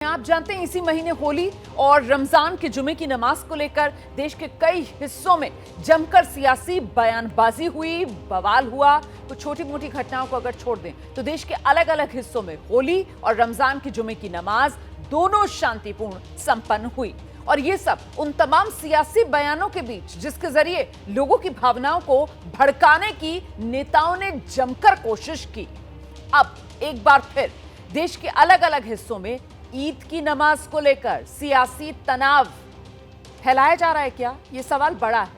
आप जानते हैं इसी महीने होली और रमजान के जुमे की नमाज को लेकर देश के कई हिस्सों में जमकर सियासी बयानबाजी हुई, बवाल हुआ। तो छोटी मोटी घटनाओं को अगर छोड़ दें तो देश के अलग अलग हिस्सों में होली और रमजान के जुमे की नमाज दोनों शांतिपूर्ण संपन्न हुई। और ये सब उन तमाम सियासी बयानों के बीच जिसके जरिए लोगों की भावनाओं को भड़काने की नेताओं ने जमकर कोशिश की। अब एक बार फिर देश के अलग अलग हिस्सों में ईद की नमाज को लेकर सियासी तनाव फैलाया जा रहा है क्या? ये सवाल बड़ा है,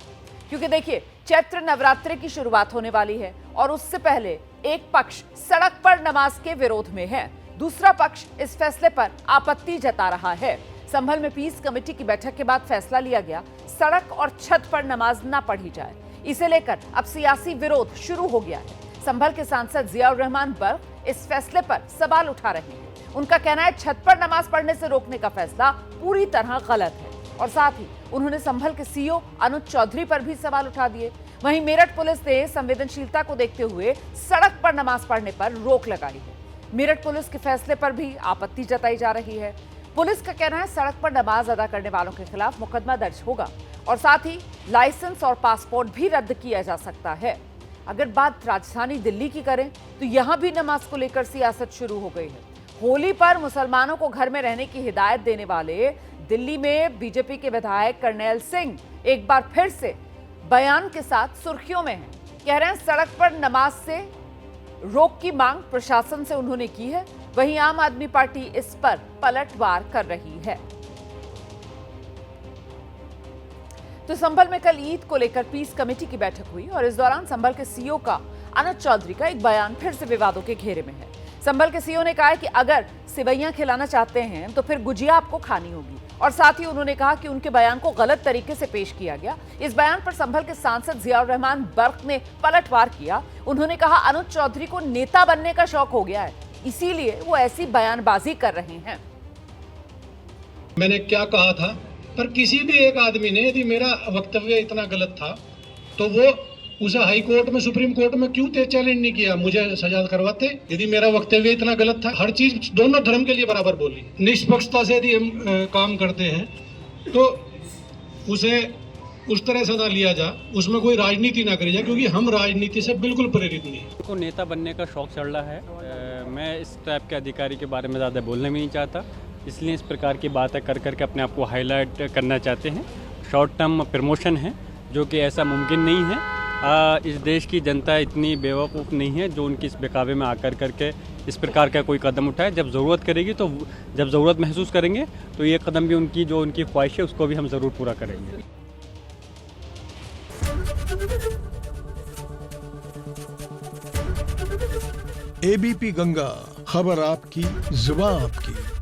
क्योंकि देखिए चैत्र नवरात्रि की शुरुआत होने वाली है और उससे पहले एक पक्ष सड़क पर नमाज के विरोध में है, दूसरा पक्ष इस फैसले पर आपत्ति जता रहा है। संभल में पीस कमेटी की बैठक के बाद फैसला लिया गया, सड़क और छत पर नमाज न पढ़ी जाए। इसे लेकर अब सियासी विरोध शुरू हो गया है। संभल के सांसद जियाउर रहमान बर्क इस फैसले पर सवाल उठा रहे हैं। उनका कहना है छत पर नमाज पढ़ने से रोकने का फैसला पूरी तरह गलत है और साथ ही उन्होंने संभल के सीईओ अनुज चौधरी पर भी सवाल उठा दिए। वहीं मेरठ पुलिस ने संवेदनशीलता को देखते हुए सड़क पर नमाज पढ़ने पर रोक लगाई है। मेरठ पुलिस के फैसले पर भी आपत्ति जताई जा रही है। पुलिस का कहना है सड़क पर नमाज अदा करने वालों के खिलाफ मुकदमा दर्ज होगा और साथ ही लाइसेंस और पासपोर्ट भी रद्द किया जा सकता है। अगर बात राजधानी दिल्ली की करें तो यहां भी नमाज को लेकर सियासत शुरू हो गई है। होली पर मुसलमानों को घर में रहने की हिदायत देने वाले दिल्ली में बीजेपी के विधायक करनेल सिंह एक बार फिर से बयान के साथ सुर्खियों में हैं। कह रहे हैं सड़क पर नमाज से रोक की मांग प्रशासन से उन्होंने की है, वहीं आम आदमी पार्टी इस पर पलटवार कर रही है। तो संभल में कल ईद को लेकर पीस कमेटी की बैठक हुई और इस दौरान संभल के सीईओ का अनुज चौधरी का एक बयान फिर से विवादों के घेरे में है। संभल के सीईओ ने कहा है कि अगर सिवैयां खिलाना चाहते हैं तो फिर गुजिया आपको खानी होगी और साथ ही उन्होंने कहा कि उनके बयान को गलत तरीके से पेश किया गया। इस बयान पर संभल के सांसद जियाउर रहमान बर्क ने पलटवार किया। उन्होंने कहा अनुज चौधरी को नेता बनने का शौक हो गया है, इसीलिए वो ऐसी बयानबाजी कर रहे हैं। मैंने क्या कहा था, पर किसी भी एक आदमी ने यदि मेरा वक्तव्य इतना गलत था तो वो उसे हाई कोर्ट में, सुप्रीम कोर्ट में क्यों चैलेंज नहीं किया, मुझे सजा करवाते। यदि मेरा वक्तव्य इतना गलत था, हर चीज दोनों धर्म के लिए बराबर बोली, निष्पक्षता से यदि हम काम करते हैं तो उसे उस तरह सजा लिया जा, उसमें कोई राजनीति ना करी जाए, क्योंकि हम राजनीति से बिल्कुल प्रेरित नहीं। को नेता बनने का शौक चल रहा है। मैं इस टाइप के अधिकारी के बारे में ज़्यादा बोलना भी नहीं चाहता, इसलिए इस प्रकार की बातें कर करके अपने आप को हाईलाइट करना चाहते हैं। शॉर्ट टर्म प्रमोशन है, जो कि ऐसा मुमकिन नहीं है। इस देश की जनता इतनी बेवकूफ़ नहीं है जो उनकी इस बेकाबे में आकर करके इस प्रकार का कोई कदम उठाए। जब ज़रूरत करेगी तो जब ज़रूरत महसूस करेंगे तो ये कदम भी उनकी जो उनकी ख्वाहिश है उसको भी हम ज़रूर पूरा करेंगे। एबीपी गंगा, खबर आपकी, जुबान आपकी।